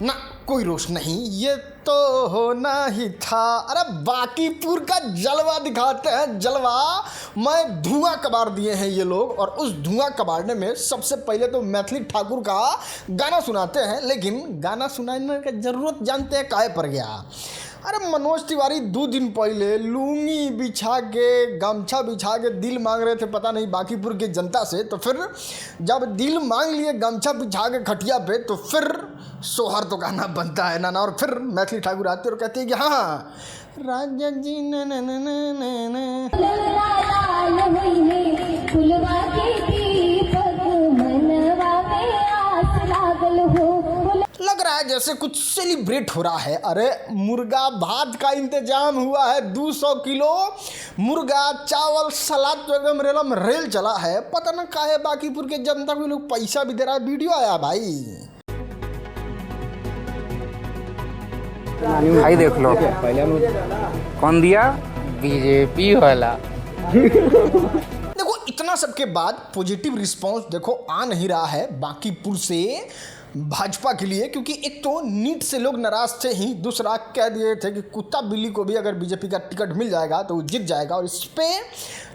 ना कोई रोष नहीं, ये तो होना ही था। अरे बांकीपुर का जलवा दिखाते हैं, जलवा। मैं धुआं कबाड़ दिए हैं ये लोग, और उस धुआं कबाड़ने में सबसे पहले तो मैथिली ठाकुर का गाना सुनाते हैं। लेकिन गाना सुनाने की जरूरत जानते हैं काहे पर गया? अरे मनोज तिवारी 2 दिन पहले लुंगी बिछा के, गमछा बिछा के दिल मांग रहे थे, पता नहीं बांकीपुर की जनता से। तो फिर जब दिल मांग लिए गमछा बिछा के खटिया पे, तो फिर सोहर तो गाना बनता है ना। और फिर मैथिली ठाकुर आती है और कहती है कि हाँ राजा जी न न न न न लग रहा है जैसे कुछ सेलिब्रेट हो रहा है। अरे मुर्गा भात का इंतजाम हुआ है, 200 किलो मुर्गा, चावल, सलाद तो एकदम रेलम रेल चला है। पता न काहे बांकीपुर के जनता को लोग पैसा भी दे रहा है। वीडियो आया भाई भाई देख लो कौन दिया, बीजेपी वाला। देखो इतना सबके बाद पॉजिटिव रिस्पांस देखो आ नहीं रहा है बांकीपुर से भाजपा के लिए, क्योंकि एक तो नीट से लोग नाराज थे ही, दूसरा कह दिए थे कि कुत्ता बिल्ली को भी अगर बीजेपी का टिकट मिल जाएगा तो वो जीत जाएगा। और इस पे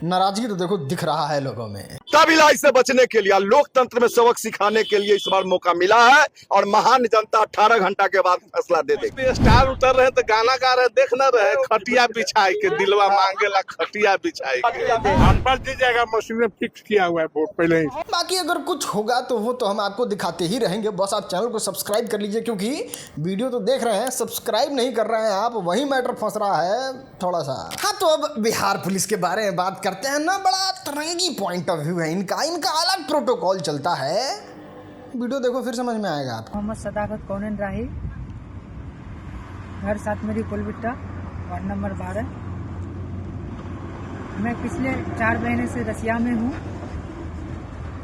नाराजगी तो देखो दिख रहा है लोगों में। तब इलाज से बचने के लिए, लोकतंत्र में सबक सिखाने के लिए इस बार मौका मिला है, और महान जनता 18 घंटा के बाद फैसला दे देगी। स्टार उतर रहे तो गाना गा रहे, देख न रहे खटिया बिछाई के, दिलवा मांगेला खटिया बिछाई के। भाजपा जीत जाएगा, मशीन में फिक्स किया हुआ है वोट पहले ही। बाकी अगर कुछ होगा तो वो तो हम आपको दिखाते ही रहेंगे। बस आप चैनल को सब्सक्राइब कर लीजिए, क्योंकि वीडियो तो देख रहे हैं, सब्सक्राइब नहीं कर रहे हैं आप, वही मैटर फंस रहा है थोड़ा सा। हाँ तो अब बिहार पुलिस के बारे में बात करते हैं ना। बड़ा तरंगी पॉइंट ऑफ व्यू है इनका अलग प्रोटोकॉल चलता है। वीडियो देखो फिर समझ में आएगा आपको। मोहम्मद सदाकत कौनन राही, घर साथ मेरी कोलबिट्टा, वार्ड नंबर 12। मैं पिछले 4 महीने से रसिया में हूँ।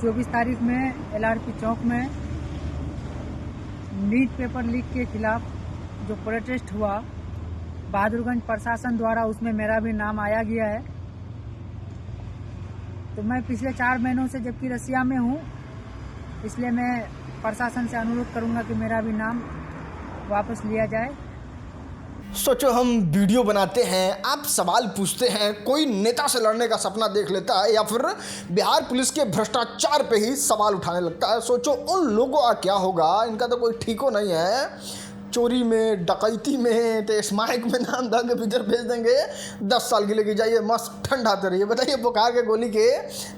24 तारीख में LRP चौक में नीट पेपर लीक के खिलाफ जो प्रोटेस्ट हुआ, बहादुरगंज प्रशासन द्वारा उसमें मेरा भी नाम आया गया है। तो मैं पिछले 4 महीनों से जबकि रसिया में हूँ, इसलिए मैं प्रशासन से अनुरोध करूँगा कि मेरा भी नाम वापस लिया जाए। सोचो हम वीडियो बनाते हैं, आप सवाल पूछते हैं, कोई नेता से लड़ने का सपना देख लेता है, या फिर बिहार पुलिस के भ्रष्टाचार पे ही सवाल उठाने लगता है। सोचो उन लोगों का क्या होगा, इनका तो कोई ठीको नहीं है। चोरी में, डकैती में, तो स्माइक में नाम डाल के भीतर भेज देंगे, 10 साल के लेके जाइए, मस्त ठंडाते रहिए। बताइए बुखार के गोली के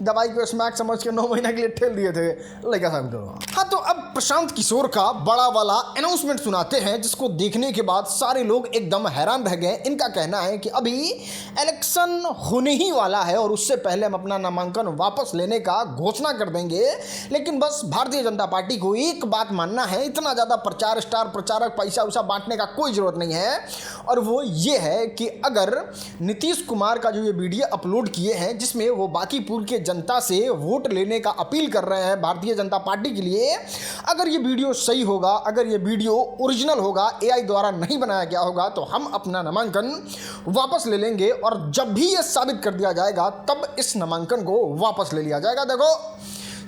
दवाई को स्मैक समझ के 9 महीना के लिए ठेल दिए थे लड़का साहब को। हाँ तो अब प्रशांत किशोर का बड़ा वाला अनाउंसमेंट सुनाते हैं, जिसको देखने के बाद सारे लोग एकदम हैरान रह गए। इनका कहना है कि अभी इलेक्शन होने ही वाला है और उससे पहले हम अपना नामांकन वापस लेने का घोषणा कर देंगे। लेकिन बस भारतीय जनता पार्टी को एक बात मानना है, इतना ज़्यादा प्रचार स्टार प्रचारक पैसा उसा बांटने का कोई ज़रूरत नहीं है। और वो ये है कि अगर नीतीश कुमार का जो ये वीडियो अपलोड किए हैं, जिसमें वो बांकीपुर के जनता से वोट लेने का अपील कर रहे हैं भारतीय जनता पार्टी के लिए, अगर ये वीडियो सही होगा, अगर ये वीडियो ओरिजिनल होगा, AI द्वारा नहीं बनाया गया होगा, तो हम अपना नामांकन वापस ले लेंगे। और जब भी ये साबित कर दिया जाएगा, तब इस नामांकन को वापस ले लिया जाएगा। देखो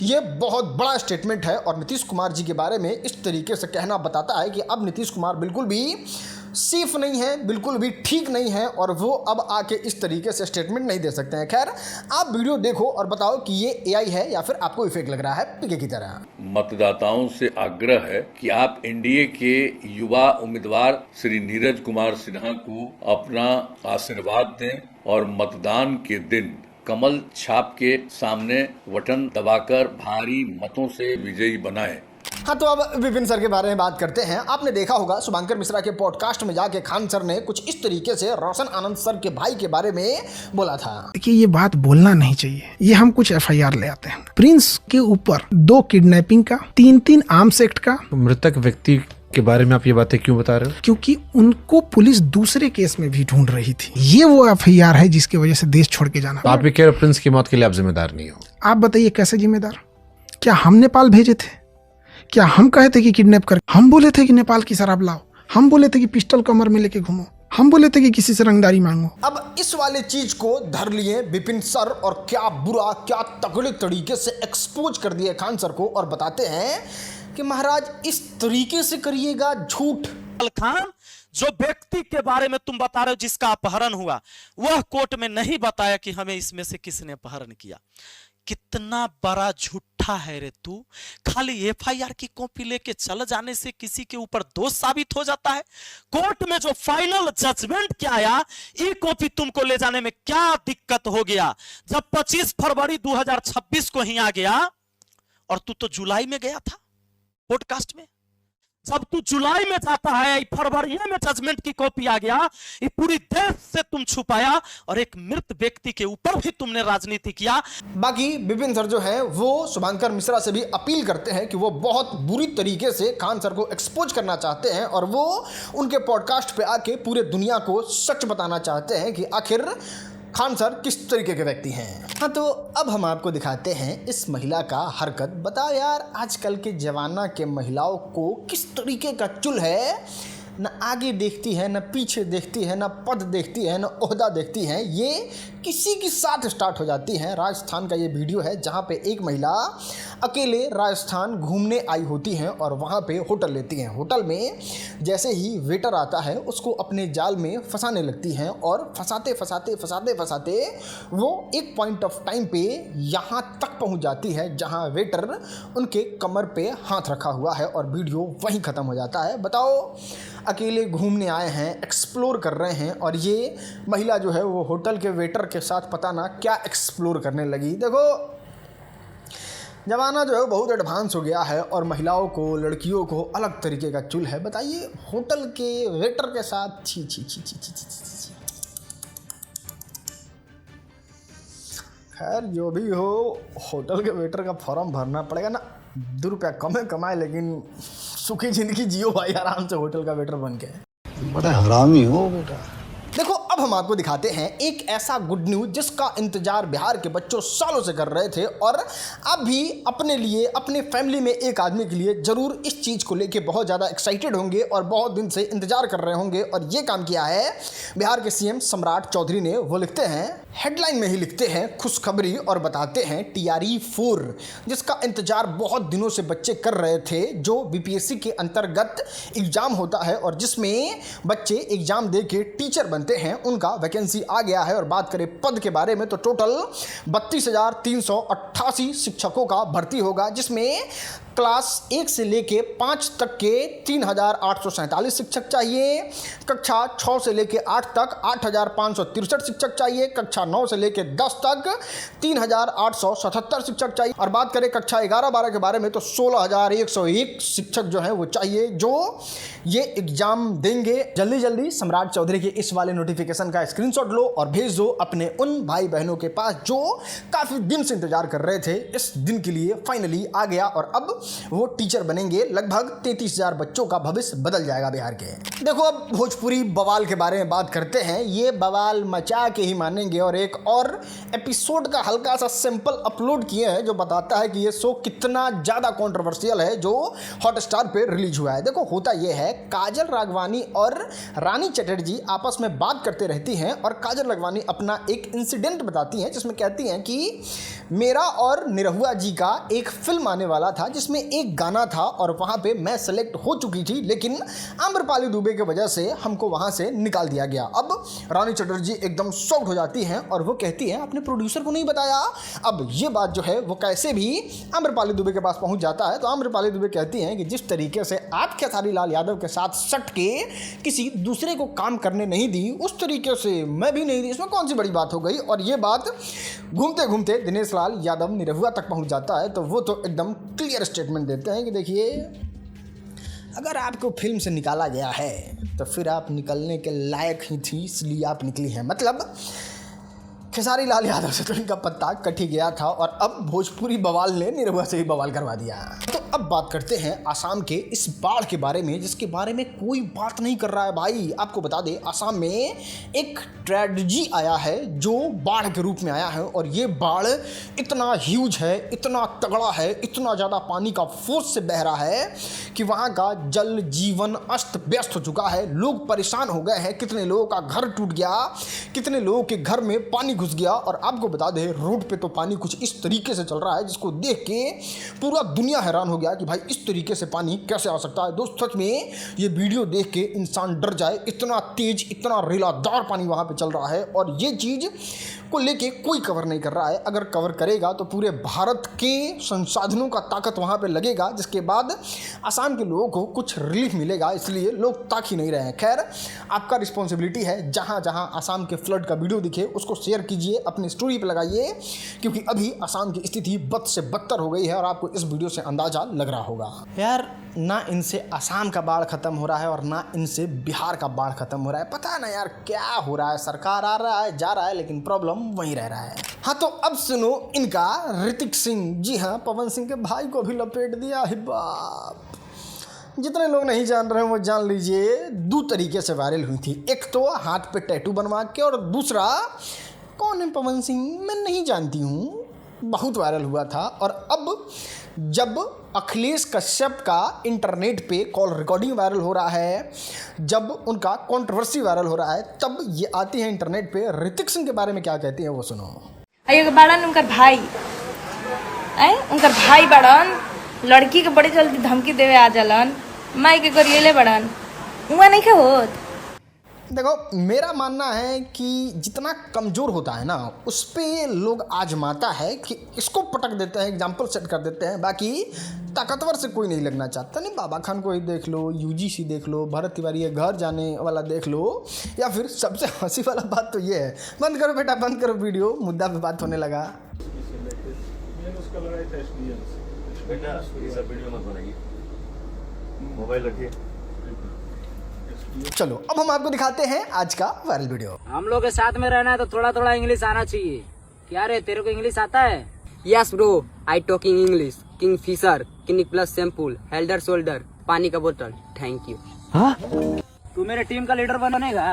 ये बहुत बड़ा स्टेटमेंट है, और नीतीश कुमार जी के बारे में इस तरीके से कहना बताता है कि अब नीतीश कुमार बिल्कुल भी सेफ नहीं है, बिल्कुल भी ठीक नहीं है, और वो अब आके इस तरीके से स्टेटमेंट नहीं दे सकते हैं। खैर आप वीडियो देखो और बताओ कि ये AI है या फिर आपको इफेक्ट लग रहा है पीके की तरह। मतदाताओं से आग्रह है कि आप एनडीए के युवा उम्मीदवार श्री नीरज कुमार सिन्हा को अपना आशीर्वाद दें और मतदान के दिन कमल छाप के सामने बटन दबाकर भारी मतों से विजयी बनाएं। हाँ तो अब विपिन सर के बारे में बात करते हैं। आपने देखा होगा शुभंकर मिश्रा के पॉडकास्ट में जाके खान सर ने कुछ इस तरीके से रोशन आनंद सर के भाई के बारे में बोला था। देखिए ये बात बोलना नहीं चाहिए, ये हम कुछ FIR ले आते हैं। प्रिंस के ऊपर 2 किडनैपिंग का, 3 आर्म्स एक्ट का। मृतक व्यक्ति के बारे में आप ये बातें क्यों बता रहे हो? क्योंकि उनको पुलिस दूसरे केस में भी ढूंढ रही थी। ये वो FIR है जिसकी वजह से देश छोड़ के जाना। आप ये कह रहे प्रिंस की मौत के लिए आप जिम्मेदार नहीं हो? आप बताइए कैसे जिम्मेदार? क्या हम नेपाल भेजे थे? क्या हम कहे थे कि किडनैप कर? हम बोले थे कि नेपाल की शराब लाओ? हम बोले थे कि पिस्टल कमर में लेके घूमो? हम बोले थे कि किसी से रंगदारी मांगो? अब इस वाले चीज को धर लिए विपिन सर, और क्या बुरा क्या तगड़े तरीके से एक्सपोज कर दिए खान सर को, और बताते हैं कि महाराज इस तरीके से करिएगा झूठ। खान जो व्यक्ति के बारे में तुम बता रहे हो जिसका अपहरण हुआ, वह कोर्ट में नहीं बताया कि हमें इसमें से किसने अपहरण किया। कितना बड़ा झूठा है रे तू। खाली एफआईआर की कॉपी लेके चल जाने से किसी के ऊपर दोष साबित हो जाता है। कोर्ट में जो फाइनल जजमेंट क्या आया, ये कॉपी तुमको ले जाने में क्या दिक्कत हो गया? जब 25 फरवरी 2026 को ही आ गया और तू तो जुलाई में गया था पॉडकास्ट में। जब तू जुलाई में जाता है, फरवरी में जजमेंट की कॉपी आ गया, ये पूरी देश से तुम छुपाया और एक मृत व्यक्ति के ऊपर भी तुमने राजनीति किया। बाकी विपिन सर जो है वो शुभंकर मिश्रा से भी अपील करते हैं कि वो बहुत बुरी तरीके से खान सर को एक्सपोज करना चाहते हैं और वो उनके पॉडकास्ट पे आके पूरे दुनिया को सच बताना चाहते हैं कि आखिर खान सर किस तरीके के व्यक्ति हैं। हाँ, तो अब हम आपको दिखाते हैं इस महिला का हरकत। बताओ यार, आजकल के जमाना के महिलाओं को किस तरीके का चुल है, न आगे देखती है, न पीछे देखती है, न पद देखती है, न ओहदा देखती है। ये किसी के साथ स्टार्ट हो जाती हैं। राजस्थान का ये वीडियो है जहाँ पे एक महिला अकेले राजस्थान घूमने आई होती हैं और वहाँ पे होटल लेती हैं। होटल में जैसे ही वेटर आता है उसको अपने जाल में फंसाने लगती हैं और फंसाते फंसाते फंसाते फंसाते वो एक पॉइंट ऑफ टाइम पे यहाँ तक पहुँच जाती है जहाँ वेटर उनके कमर पे हाथ रखा हुआ है और वीडियो वहीं ख़त्म हो जाता है। बताओ, अकेले घूमने आए हैं, एक्सप्लोर कर रहे हैं और ये महिला जो है वो होटल के वेटर के साथ पता ना क्या एक्सप्लोर करने लगी। देखो, ज़माना जो है बहुत एडवांस हो गया है और महिलाओं को, लड़कियों को अलग तरीके का चुल है। बताइए, होटल के वेटर के साथ छी छी छी छी छी छी। खैर जो भी हो, होटल के वेटर का फॉर्म भरना पड़ेगा ना। 2 रुपया कम कमाए लेकिन सुखी जिंदगी जियो भाई आराम से होटल का वेटर बन के। बड़ा हरामी हो बेटा। देखो, अब हम आपको दिखाते हैं एक ऐसा गुड न्यूज जिसका इंतजार बिहार के बच्चों सालों से कर रहे थे और अब भी अपने लिए, अपने फैमिली में एक आदमी के लिए जरूर इस चीज़ को लेके बहुत ज़्यादा एक्साइटेड होंगे और बहुत दिन से इंतजार कर रहे होंगे। और ये काम किया है बिहार के सीएम सम्राट चौधरी ने। वो लिखते हैं, हेडलाइन में ही लिखते हैं खुशखबरी और बताते हैं TRE 4, जिसका इंतजार बहुत दिनों से बच्चे कर रहे थे, जो बीपीएससी के अंतर्गत एग्जाम होता है और जिसमें बच्चे एग्जाम दे के टीचर बनते हैं। उनका वैकेंसी आ गया है और बात करें पद के बारे में तो टोटल 32,388 शिक्षकों का भर्ती होगा, जिसमें क्लास 1 से लेके 5 तक के 3,847 शिक्षक चाहिए, कक्षा 6 से लेके 8 तक 8,563 शिक्षक चाहिए, कक्षा 9 से लेके 10 तक 3,877 शिक्षक चाहिए और बात करें कक्षा 11-12 के बारे में तो 16,101 शिक्षक जो हैं वो चाहिए, जो ये एग्जाम देंगे। जल्दी जल्दी सम्राट चौधरी के इस वाले नोटिफिकेशन का स्क्रीनशॉट लो और भेज दो अपने उन भाई बहनों के पास जो काफ़ी दिन से इंतजार कर रहे थे। इस दिन के लिए फाइनली आ गया और अब वो टीचर बनेंगे। लगभग 33,000 बच्चों का भविष्य बदल जाएगा बिहार के। देखो, अब भोजपुरी बवाल के बारे में बात करते हैं। ये बवाल मचा के ही मानेंगे और एक और एपिसोड का हल्का सा सैंपल अपलोड किए हैं जो बताता है कि ये शो कितना ज़्यादा कंट्रोवर्शियल है, जो हॉटस्टार पे रिलीज हुआ है। देखो, होता ये है, काजल राघवानी और रानी चटर्जी आपस में बात करते रहती हैं और काजल राघवानी अपना एक इंसिडेंट बताती हैं जिसमें कहती हैं कि मेरा और निरहुआ जी का एक फिल्म आने वाला था जिसमें एक गाना था और वहाँ पे मैं सेलेक्ट हो चुकी थी, लेकिन आम्रपाली दुबे की वजह से हमको वहाँ से निकाल दिया गया। अब रानी चटर्जी एकदम शॉक्ड हो जाती हैं और वो कहती हैं आपने प्रोड्यूसर को नहीं बताया। अब ये बात जो है वो कैसे भी आम्रपाली दुबे के पास पहुँच जाता है तो आम्रपाली दुबे कहती हैं कि जिस तरीके से आप खेसारी लाल यादव के साथ सट के किसी दूसरे को काम करने नहीं दी, उस तरीके से मैं भी नहीं दी, इसमें कौन सी बड़ी बात हो गई। और ये बात घूमते घूमते दिनेश लाल यादव निरहुआ तक पहुँच जाता है तो वो तो एकदम क्लियर स्टेटमेंट देते हैं कि देखिए, अगर आपको फिल्म से निकाला गया है तो फिर आप निकलने के लायक ही थी, इसलिए आप निकली हैं। मतलब खेसारी लाल यादव से तो इनका पत्ता कट ही गया था और अब भोजपुरी बवाल ने निरहुआ से ही बवाल करवा दिया। तो अब बात करते हैं आसाम के इस बाढ़ के बारे में, जिसके बारे में कोई बात नहीं कर रहा है भाई। आपको बता दें, आसाम में एक ट्रेजेडी आया है जो बाढ़ के रूप में आया है और ये बाढ़ इतना ह्यूज है, इतना तगड़ा है, इतना ज़्यादा पानी का फोर्स से बह रहा है कि वहाँ का जल जीवन अस्त व्यस्त हो चुका है। लोग परेशान हो गए हैं, कितने लोगों का घर टूट गया, कितने लोगों के घर में पानी घुस घुस गया। और आपको बता दें रोड पे तो पानी कुछ इस तरीके से चल रहा है जिसको देख के पूरा दुनिया हैरान हो गया कि भाई इस तरीके से पानी कैसे आ सकता है। दोस्त सच में ये वीडियो देख के इंसान डर जाए, इतना तेज इतना रेलादार पानी वहाँ पे चल रहा है। और ये चीज़ को लेके कोई कवर नहीं कर रहा है। अगर कवर करेगा तो पूरे भारत के संसाधनों का ताकत वहाँ पे लगेगा, जिसके बाद असम के लोगों को कुछ रिलीफ मिलेगा। इसलिए लोग ताक ही नहीं रहे हैं। खैर आपका रिस्पॉन्सिबिलिटी है, जहाँ जहाँ असम के फ्लड का वीडियो दिखे उसको शेयर कीजिए, अपनी स्टोरी पे लगाइए, क्योंकि अभी असम की स्थिति बद से बदतर हो गई है और आपको इस वीडियो से अंदाजा लग रहा होगा। यार ना इनसे असम का बाढ़ खत्म हो रहा है और ना इनसे बिहार का बाढ़ खत्म हो रहा है। पता ना यार क्या हो रहा है, सरकार आ रहा है जा रहा है लेकिन प्रॉब्लम वहीं रह रहा है। हाँ तो अब सुनो इनका ऋतिक सिंह, जी हाँ पवन सिंह के भाई को भी लपेट दिया है बाप। जितने लोग नहीं जान रहे हैं वो जान लीजिए, दो तरीके से वायरल हुई थी। एक तो हाथ पे टैटू बनवा के और दूसरा कौन है पवन सिंह मैं नहीं जानती हूँ, बहुत वायरल हुआ था। और अब जब अखिलेश कश्यप का इंटरनेट पे कॉल रिकॉर्डिंग वायरल हो रहा है, जब उनका कंट्रोवर्सी वायरल हो रहा है, तब ये आती है इंटरनेट पे। ऋतिक सिंह के बारे में क्या कहती है वो सुनो। बड़न उनकर भाई उनकर भाई बड़न लड़की के बड़ी जल्दी धमकी देवे आ जलन, माई के करिएले बड़न उहाँ नहीं होत। देखो मेरा मानना है कि जितना कमज़ोर होता है ना उस पर लोग आजमाता है कि इसको पटक देते हैं, एग्जाम्पल सेट कर देते हैं। बाकी ताकतवर से कोई नहीं लगना चाहता। नहीं बाबा खान को ही देख लो, यूजीसी देख लो, भरत तिवारी के घर जाने वाला देख लो, या फिर सबसे हंसी वाला बात तो ये है, बंद करो बेटा बंद करो वीडियो, मुद्दा पे बात होने लगा। मोबाइल रखिए। चलो अब हम आपको दिखाते हैं आज का वायरल वीडियो। हम लोग के साथ में रहना है तो थोड़ा थोड़ा इंग्लिश आना चाहिए। क्या रे तेरे को इंग्लिश आता है? Yes bro I talking English. Kingfisher, clinic plus shampoo, हेल्डर शोल्डर, पानी का बोतल, थैंक यू। तू मेरे टीम का लीडर बनेगा?